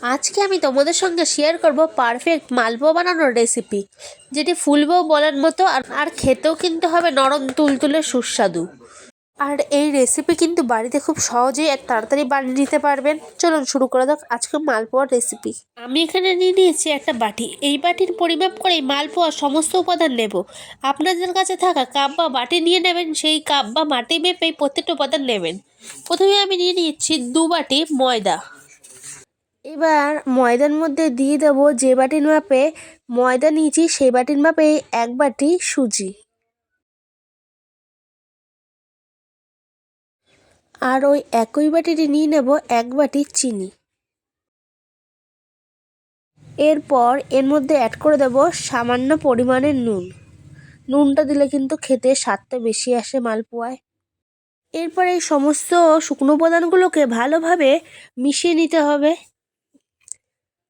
আজকে আমি তোমাদের সঙ্গে শেয়ার করব পারফেক্ট মালপোয়া বানানোর রেসিপি, যেটি ফুলবেও বলার মতো আর খেতেও কিন্তু হবে নরম তুলতুলে সুস্বাদু। আর এই রেসিপি কিন্তু বাড়িতে খুব সহজেই আর তাড়াতাড়ি বানিয়ে নিতে পারবেন। চলুন শুরু করে দাও আজকে মালপোয়ার রেসিপি। আমি এখানে নিয়ে নিয়েছি একটা বাটি। এই বাটির পরিমাপ করেই মালপোয়ার সমস্ত উপাদান নেব। আপনাদের কাছে থাকা কাপ বা বাটি নিয়ে নেবেন, সেই কাপ বা বাটি মেপেই প্রত্যেকটা উপাদান নেবেন। প্রথমে আমি নিয়ে নিচ্ছি 2 বাটি ময়দা। এবার ময়দার মধ্যে দিয়ে দেব যে বাটির মাপে ময়দা নিয়েছি সেই বাটির মাপে 1 বাটি সুজি। আর ওই একই বাটিতে নিয়ে নেব 1 বাটি চিনি। এরপর এর মধ্যে অ্যাড করে দেব সামান্য পরিমাণের নুন। নুনটা দিলে কিন্তু খেতে স্বাদটা বেশি আসে মালপোয়ায়। এরপর এই সমস্ত শুকনো উপাদানগুলোকে ভালোভাবে মিশিয়ে নিতে হবে।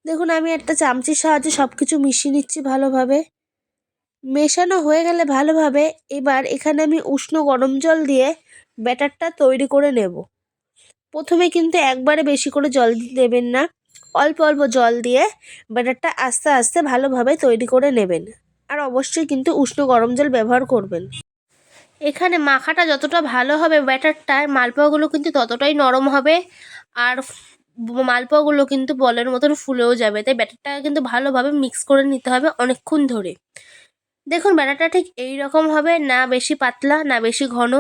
দেখুন আমি একটা চামচির সাহায্যে সব কিছু মিশিয়ে নিচ্ছি ভালোভাবে। মেশানো হয়ে গেলে ভালোভাবে এবার এখানে আমি উষ্ণ গরম জল দিয়ে ব্যাটারটা তৈরি করে নেব। প্রথমে কিন্তু একবারে বেশি করে জল দেবেন না, অল্প অল্প জল দিয়ে ব্যাটারটা আস্তে আস্তে ভালোভাবে তৈরি করে নেবেন। আর অবশ্যই কিন্তু উষ্ণ গরম জল ব্যবহার করবেন। এখানে মাখাটা যতটা ভালো হবে ব্যাটারটার, মালপোয়াগুলো কিন্তু ততটাই নরম হবে। আর মালপোয়াগুলো কিন্তু বলের মতন ফুলেও যাবে। তাই ব্যাটারটা কিন্তু ভালোভাবে মিক্স করে নিতে হবে অনেকক্ষণ ধরে। দেখুন ব্যাটারটা ঠিক এই রকম হবে, না বেশি পাতলা না বেশি ঘন।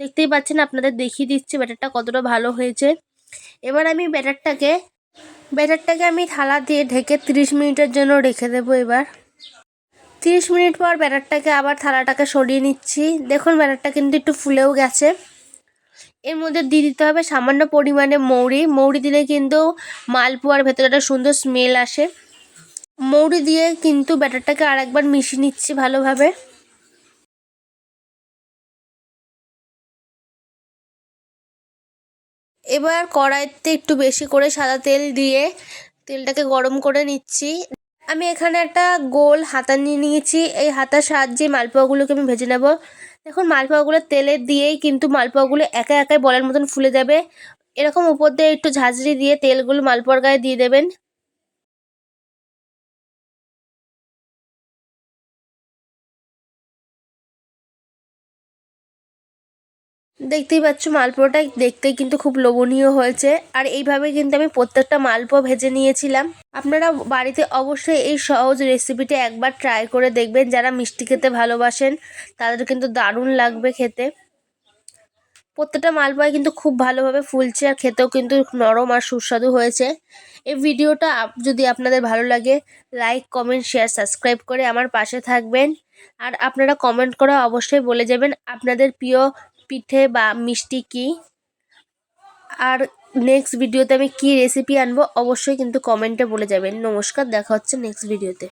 দেখতেই পাচ্ছেন, আপনাদের দেখিয়ে দিচ্ছি ব্যাটারটা কতটা ভালো হয়েছে। এবার আমি ব্যাটারটাকে আমি থালা দিয়ে ঢেকে 30 মিনিটের জন্য রেখে দেবো। এবার 30 মিনিট পর ব্যাটারটাকে আবার থালাটাকে সরিয়ে নিচ্ছি। দেখুন ব্যাটারটা কিন্তু একটু ফুলেও গেছে। এর মধ্যে দিয়ে দিতে হবে সামান্য পরিমাণে মৌরি দিলে কিন্তু মালপোয়ার ভেতরে একটা সুন্দর স্মেল আসে। মৌরি দিয়ে কিন্তু ব্যাটারটাকে আরেকবার মিশিয়ে নিচ্ছি ভালোভাবে। এবার কড়াইতে একটু বেশি করে সাদা তেল দিয়ে তেলটাকে গরম করে নিচ্ছি। আমি এখানে একটা গোল হাতা নিয়ে নিয়েছি। এই হাতার সাহায্যে মালপোয়াগুলোকে আমি ভেজে নেব। দেখুন মালপোয়াগুলো তেলে দিয়েই কিন্তু মালপোয়াগুলো একা একাই বলের মতন ফুলে যাবে। এরকম উপর দিয়ে একটু ঝাঁঝরি দিয়ে তেলগুলো মালপোয়ার গায়ে দিয়ে দেবেন। দেখতেই পাচ্ছ মালপোয়াটা দেখতেই কিন্তু খুব লোভনীয় হয়েছে। আর এইভাবে কিন্তু আমি প্রত্যেকটা মালপোয়া ভেজে নিয়েছিলাম। আপনারা বাড়িতে অবশ্যই এই সহজ রেসিপিটা একবার ট্রাই করে দেখবেন। যারা মিষ্টি খেতে ভালোবাসেন তাদের কিন্তু দারুণ লাগবে খেতে। প্রত্যেকটা মালপোয়া কিন্তু খুব ভালোভাবে ফুলছে আর খেতেও কিন্তু নরম আর সুস্বাদু হয়েছে। এই ভিডিওটা যদি আপনাদের ভালো লাগে, লাইক কমেন্ট শেয়ার সাবস্ক্রাইব করে আমার পাশে থাকবেন। আর আপনারা কমেন্ট করে অবশ্যই বলে যাবেন আপনাদের প্রিয় পিঠে বা মিষ্টি কী। আর নেক্সট ভিডিওতে আমি কী রেসিপি আনবো অবশ্যই কিন্তু কমেন্টে বলে যাবেন। নমস্কার, দেখা হচ্ছে নেক্সট ভিডিওতে।